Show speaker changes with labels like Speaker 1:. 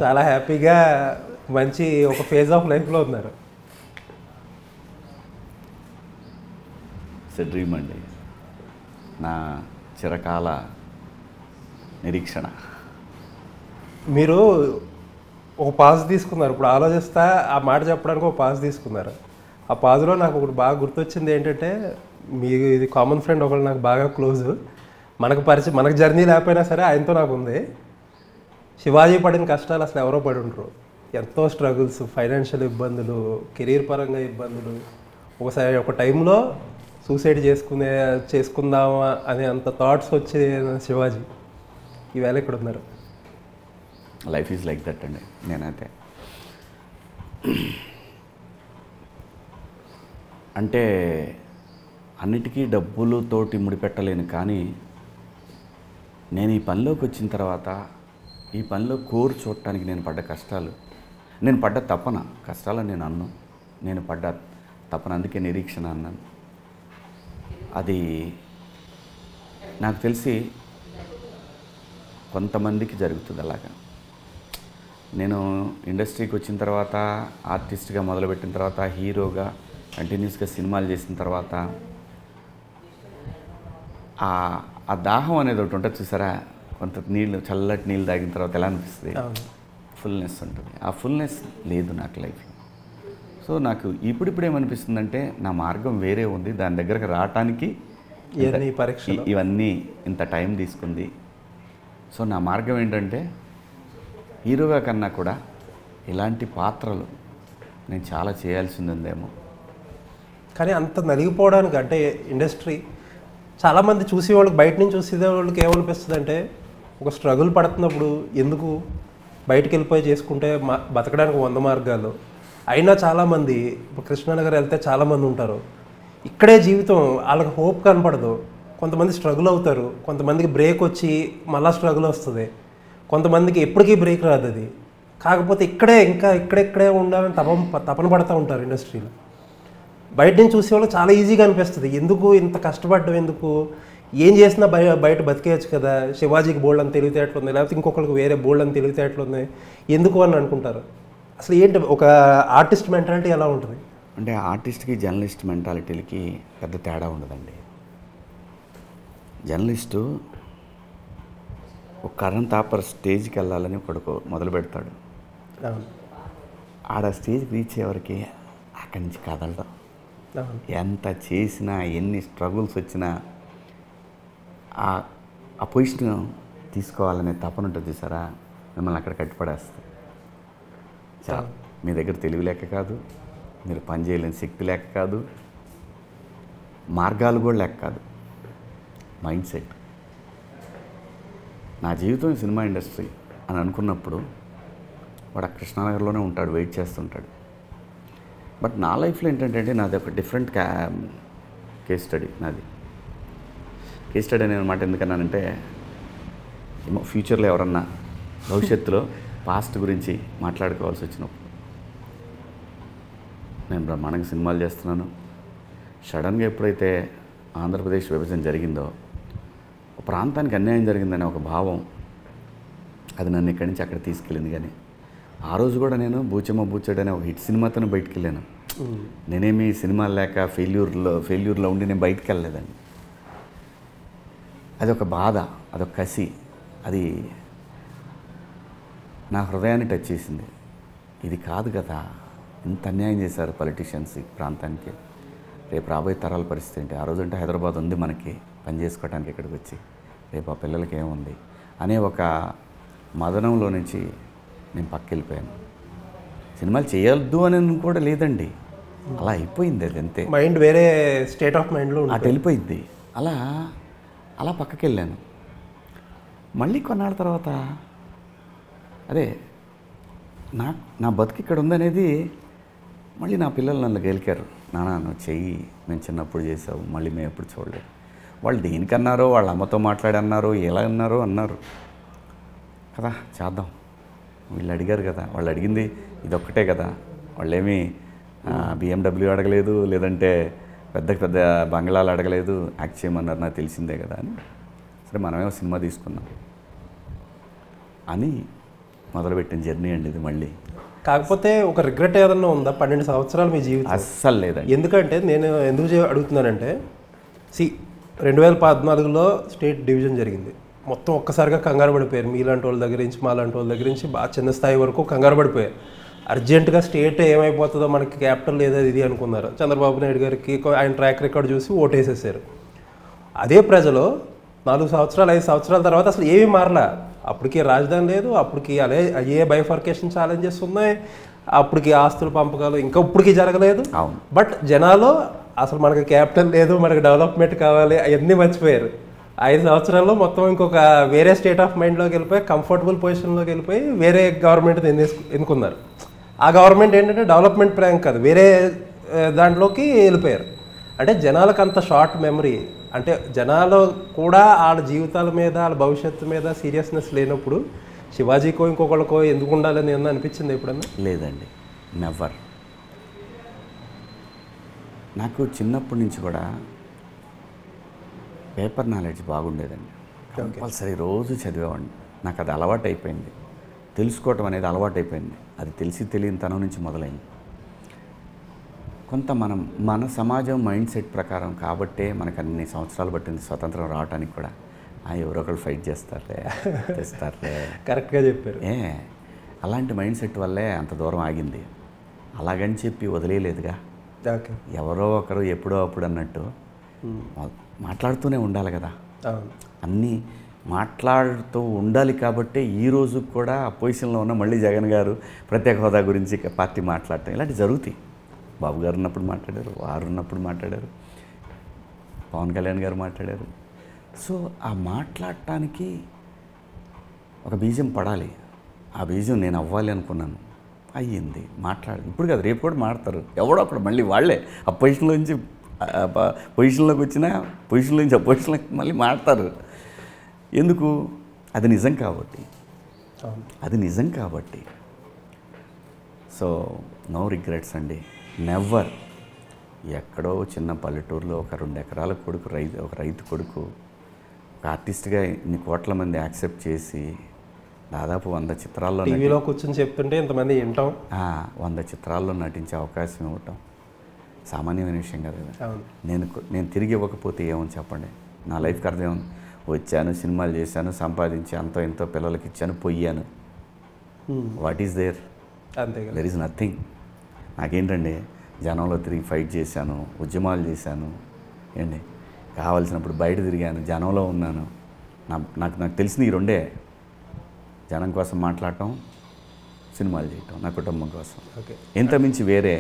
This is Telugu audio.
Speaker 1: చాలా హ్యాపీగా మంచి ఒక ఫేజ్ ఆఫ్ లైఫ్లో ఉన్నారు.
Speaker 2: ఇట్స్ ఎ డ్రీమ్ అండి, నా చిరకాల నిరీక్షణ.
Speaker 1: మీరు ఒక పాజ్ తీసుకున్నారు, ఇప్పుడు ఆలోచిస్తా ఆ మాట చెప్పడానికి ఒక పాజ్ తీసుకున్నారు. ఆ పాజ్లో నాకు ఒకటి బాగా గుర్తొచ్చింది ఏంటంటే, మీ ఇది కామన్ ఫ్రెండ్ ఒకళ్ళు నాకు బాగా క్లోజ్, మనకు జర్నీ లేకపోయినా సరే ఆయనతో నాకు ఉంది. శివాజీ పడిన కష్టాలు అసలు ఎవరో పడి ఉంటారు. ఎంతో స్ట్రగుల్స్, ఫైనాన్షియల్ ఇబ్బందులు, కెరీర్ పరంగా ఇబ్బందులు, ఒకసారి ఒక టైంలో సూసైడ్ చేసుకుందామా అనే అంత థాట్స్ వచ్చే శివాజీ ఈవేళ ఇక్కడ ఉన్నారు.
Speaker 2: లైఫ్ ఈజ్ లైక్ దట్ అండి. నేనైతే అంటే అన్నిటికీ డబ్బులతోటి ముడిపెట్టలేను, కానీ నేను ఈ పనిలోకి వచ్చిన తర్వాత ఈ పనిలో కోర్ చూడటానికి నేను పడ్డ కష్టాలు, నేను పడ్డ తపన, కష్టాలని నేను అన్ను, నేను పడ్డ తపన, అందుకే నిరీక్షణ అన్నాను. అది నాకు తెలిసి కొంతమందికి జరుగుతుంది అలాగా. నేను ఇండస్ట్రీకి వచ్చిన తర్వాత, ఆర్టిస్ట్గా మొదలుపెట్టిన తర్వాత, హీరోగా కంటిన్యూస్గా సినిమాలు చేసిన తర్వాత ఆ దాహం అనేది ఒకటి ఉంటుంది చూసారా, కొంత నీళ్ళు, చల్లటి నీళ్ళు తాగిన తర్వాత ఎలా అనిపిస్తుంది, ఫుల్నెస్ ఉంటుంది. ఆ ఫుల్నెస్ లేదు నాకు లైఫ్లో. సో నాకు ఇప్పుడు ఏమనిపిస్తుందంటే నా మార్గం వేరే ఉంది, దాని దగ్గరకు రావటానికి ఇవన్నీ ఇంత టైం తీసుకుంది. సో నా మార్గం ఏంటంటే హీరోగా కన్నా కూడా ఇలాంటి పాత్రలు నేను చాలా చేయాల్సింది ఉందేమో.
Speaker 1: కానీ అంత నలిగిపోవడానికి అంటే ఇండస్ట్రీ చాలామంది చూసేవాళ్ళకి, బయట నుంచి చూసేవాళ్ళకి ఏమనిపిస్తుంది అంటే, ఒక స్ట్రగుల్ పడుతున్నప్పుడు ఎందుకు బయటికి వెళ్ళిపోయి చేసుకుంటే బతకడానికి 100 మార్గాలు అయినా చాలామంది, ఇప్పుడు కృష్ణానగర్ వెళ్తే చాలామంది ఉంటారు, ఇక్కడే జీవితం వాళ్ళకి హోప్ కనపడదు. కొంతమంది స్ట్రగుల్ అవుతారు, కొంతమందికి బ్రేక్ వచ్చి మళ్ళీ స్ట్రగుల్ వస్తుంది, కొంతమందికి ఎప్పటికీ బ్రేక్ రాదు. అది కాకపోతే ఇక్కడే ఉండాలని తపన పడుతూ ఉంటారు ఇండస్ట్రీలో. బయట నుంచి చూసేవాళ్ళకి చాలా ఈజీగా అనిపిస్తుంది, ఎందుకు ఇంత కష్టపడ్డం, ఎందుకు ఏం చేసినా బయట బతికేయచ్చు కదా, శివాజీకి బోల్డ్ అని తెలివితేటలు ఉంది, లేకపోతే ఇంకొకరికి వేరే బోల్డ్ అని తెలివితేటలు ఉన్నాయి, ఎందుకు అని అనుకుంటారు. అసలు ఏంటి ఒక ఆర్టిస్ట్ మెంటాలిటీ ఎలా ఉంటుంది
Speaker 2: అంటే, ఆర్టిస్ట్కి జర్నలిస్ట్ మెంటాలిటీలకి పెద్ద తేడా ఉండదండి. జర్నలిస్టు ఒక కరెంట్ తాపర్ స్టేజ్కి వెళ్ళాలని ఒకడుకో మొదలు పెడతాడు, ఆడ స్టేజ్కి రీచ్ అయ్యేవరకు అక్కడి నుంచి కదలడం, ఎంత చేసినా ఎన్ని స్ట్రగుల్స్ వచ్చినా ఆ పొజిషన్ తీసుకోవాలనే తపన ఉంటుంది చూసారా, మిమ్మల్ని అక్కడ కట్టిపడేస్తుంది. చాలా మీ దగ్గర తెలివి లేక కాదు, మీరు పని చేయలేని శక్తి లేక కాదు, మార్గాలు కూడా లేక కాదు, మైండ్ సెట్. నా జీవితం సినిమా ఇండస్ట్రీ అని అనుకున్నప్పుడు వాడు ఆ కృష్ణానగర్లోనే ఉంటాడు, వెయిట్ చేస్తుంటాడు. బట్ నా లైఫ్లో ఏంటంటే నాది ఒక డిఫరెంట్ కేస్ స్టడీ. నాది కేస్ స్టడీ అనే మాట ఎందుకన్నానంటే, ఫ్యూచర్లో ఎవరన్నా భవిష్యత్తులో పాస్ట్ గురించి మాట్లాడుకోవాల్సి వచ్చినప్పుడు, నేను బ్రహ్మాండంగా సినిమాలు చేస్తున్నాను, సడన్గా ఎప్పుడైతే ఆంధ్రప్రదేశ్ విభజన జరిగిందో, ఒక ప్రాంతానికి అన్యాయం జరిగిందనే ఒక భావం అది నన్ను ఇక్కడి నుంచి అక్కడ తీసుకెళ్ళింది. కానీ ఆ రోజు కూడా నేను బూచమ్మ బూచడు అనే ఒక హిట్ సినిమాతో బయటికి వెళ్ళాను. నేనేమి సినిమాలు లేక ఫెయిల్యూర్లో ఉండి నేను బయటికి వెళ్ళలేదండి. అదొక బాధ, అదొక కసి, అది నా హృదయాన్ని టచ్ చేసింది. ఇది కాదు కదా, ఇంత అన్యాయం చేశారు పొలిటీషియన్స్ ఈ ప్రాంతానికి, రేపు రాబోయే తరాల పరిస్థితి ఏంటి, ఆ రోజు అంటే హైదరాబాద్ ఉంది మనకి పని చేసుకోవడానికి, ఇక్కడికి వచ్చి రేపు ఆ పిల్లలకి ఏముంది అనే ఒక మదనంలో నుంచి నేను పక్కెళ్ళిపోయాను. సినిమాలు చేయొద్దు అని కూడా లేదండి, అలా అయిపోయింది. అది అంతే,
Speaker 1: మైండ్ వేరే స్టేట్ ఆఫ్ మైండ్లో
Speaker 2: అటు వెళ్ళిపోయింది. అలా పక్కకి వెళ్ళాను. మళ్ళీ కొన్నాళ్ళ తర్వాత అదే నా బతుకు ఇక్కడ ఉందనేది, మళ్ళీ నా పిల్లలు నన్ను గెలికారు, నాన్న నువ్వు చెయ్యి, మేము చిన్నప్పుడు చేసావు, మళ్ళీ మేము ఎప్పుడు చూడలేదు. వాళ్ళు దేనికన్నారో, వాళ్ళ అమ్మతో మాట్లాడి అన్నారో, ఎలా అన్నారో అన్నారు కదా, చేద్దాం. వీళ్ళు అడిగారు కదా, వాళ్ళు అడిగింది ఇదొక్కటే కదా, వాళ్ళేమీ BMW అడగలేదు, లేదంటే పెద్ద బంగ్లాలు అడగలేదు, యాక్ట్ చేయమన్నారు, నాకు తెలిసిందే కదా అని, సరే మనమేమో సినిమా తీసుకున్నాం అని మొదలుపెట్టిన జర్నీ అండి ఇది మళ్ళీ.
Speaker 1: కాకపోతే ఒక రిగ్రెట్ ఏదన్నా ఉందా 12 సంవత్సరాలు మీ జీవితం?
Speaker 2: అస్సలు లేదండి.
Speaker 1: ఎందుకంటే నేను ఎందుకు అడుగుతున్నానంటే 2014లో స్టేట్ డివిజన్ జరిగింది. మొత్తం ఒక్కసారిగా కంగారు పడిపోయారు. మీలాంటి వాళ్ళ దగ్గర నుంచి మాలాంటి వాళ్ళ దగ్గర నుంచి బాగా చిన్న స్థాయి వరకు కంగారు పడిపోయారు. అర్జెంటుగా స్టేట్ ఏమైపోతుందో, మనకి క్యాపిటల్ లేదా ఇది అనుకున్నారు. చంద్రబాబు నాయుడు గారికి ఆయన ట్రాక్ రికార్డ్ చూసి ఓటేసేసారు. అదే ప్రజలు 4 సంవత్సరాలు 5 సంవత్సరాల తర్వాత అసలు ఏమీ మారలా. అప్పటికి రాజధాని లేదు, అప్పటికి అయ్యే బైఫర్కేషన్ ఛాలెంజెస్ ఉన్నాయి, అప్పటికి ఆస్తుల పంపకాలు ఇంకా ఇప్పటికీ జరగలేదు. బట్ జనాలు అసలు మనకి క్యాపిటల్ లేదు, మనకి డెవలప్మెంట్ కావాలి అవన్నీ మర్చిపోయారు. 5 సంవత్సరాల్లో మొత్తం ఇంకొక వేరే స్టేట్ ఆఫ్ మైండ్లోకి వెళ్ళిపోయి, కంఫర్టబుల్ పొజిషన్లోకి వెళ్ళిపోయి వేరే గవర్నమెంట్ ఎన్నుకున్నారు. ఆ గవర్నమెంట్ ఏంటంటే డెవలప్మెంట్ ప్లాన్ కాదు, వేరే దాంట్లోకి వెళ్ళిపోయారు. అంటే జనాలకు అంత షార్ట్ మెమరీ, అంటే జనాలు కూడా వాళ్ళ జీవితాల మీద, వాళ్ళ భవిష్యత్తు మీద సీరియస్నెస్ లేనప్పుడు శివాజీకో ఇంకొకళ్ళకో ఎందుకు ఉండాలని ఏమన్నా అనిపించింది ఎప్పుడన్నా?
Speaker 2: లేదండి, నెవర్. నాకు చిన్నప్పటి నుంచి కూడా పేపర్ నాలెడ్జ్ బాగుండేదండి. కంపల్సరీ రోజు చదివేవాడిని. నాకు అది అలవాటు అయిపోయింది. తెలుసుకోవటం అనేది అలవాటు అయిపోయింది. అది తెలియని తనం నుంచి మొదలైంది. కొంత మన సమాజం మైండ్ సెట్ ప్రకారం కాబట్టే మనకు అన్ని సంవత్సరాలు పట్టింది స్వతంత్రం రావడానికి కూడా. ఎవరో ఒకళ్ళు ఫైట్ చేస్తారులే, తెస్తారులే.
Speaker 1: కరెక్ట్గా చెప్పారు.
Speaker 2: అలాంటి మైండ్ సెట్ వల్లే అంత దూరం ఆగింది. అలాగని చెప్పి వదిలేయలేదుగా. ఎవరో ఒకరు ఎప్పుడో అప్పుడు అన్నట్టు మాట్లాడుతూనే ఉండాలి కదా. అన్నీ మాట్లాడుతూ ఉండాలి కాబట్టే ఈరోజు కూడా అపోజిషన్లో ఉన్న మళ్ళీ జగన్ గారు ప్రత్యేక హోదా గురించి పార్టీ మాట్లాడటం ఇలాంటివి జరుగుతాయి. బాబు గారు ఉన్నప్పుడు మాట్లాడారు, వారు ఉన్నప్పుడు మాట్లాడారు, పవన్ కళ్యాణ్ గారు మాట్లాడారు. సో ఆ మాట్లాడటానికి ఒక బీజం పడాలి. ఆ బీజం నేను అవ్వాలి అనుకున్నాను, అయ్యింది. ఇప్పుడు కాదు, రేపు కూడా మాట్లాడతారు. ఎవడో అక్కడ మళ్ళీ వాళ్ళే అపోజిషన్లోంచి పొజిషన్లోకి వచ్చినా పొజిషన్లో నుంచి అపోజిషన్లోకి మళ్ళీ మాట్లాడతారు. ఎందుకు? అది నిజం కాబట్టి. సో నో రిగ్రెట్స్ అండి, నెవర్. ఎక్కడో చిన్న పల్లెటూరులో ఒక 2 ఎకరాల కొడుకు, ఒక రైతు కొడుకు ఒక ఆర్టిస్ట్గా ఇన్ని కోట్ల మంది యాక్సెప్ట్ చేసి దాదాపు 100 చిత్రాల్లో
Speaker 1: టీవీలో కూర్చొని చెప్తుంటే ఇంతమంది వింటాం,
Speaker 2: 100 చిత్రాల్లో నటించే అవకాశం ఇవ్వటం సామాన్యమైన విషయం కదా. నేను తిరిగి ఇవ్వకపోతే ఏమని చెప్పండి? నా లైఫ్కి అర్థం ఏముంది? వచ్చాను, సినిమాలు చేశాను, సంపాదించి అంతో ఎంతో పిల్లలకి ఇచ్చాను, పోయాను. What is there? There is nothing. నాకేంటండి, జనంలో తిరిగి ఫైట్ చేశాను, ఉద్యమాలు చేశాను, ఏంటి కావాల్సినప్పుడు బయట తిరిగాను, జనంలో ఉన్నాను. నాకు తెలిసింది ఈ 2 జనం కోసం మాట్లాడటం, సినిమాలు చేయటం, నా కుటుంబం కోసం. ఇంతమించి వేరే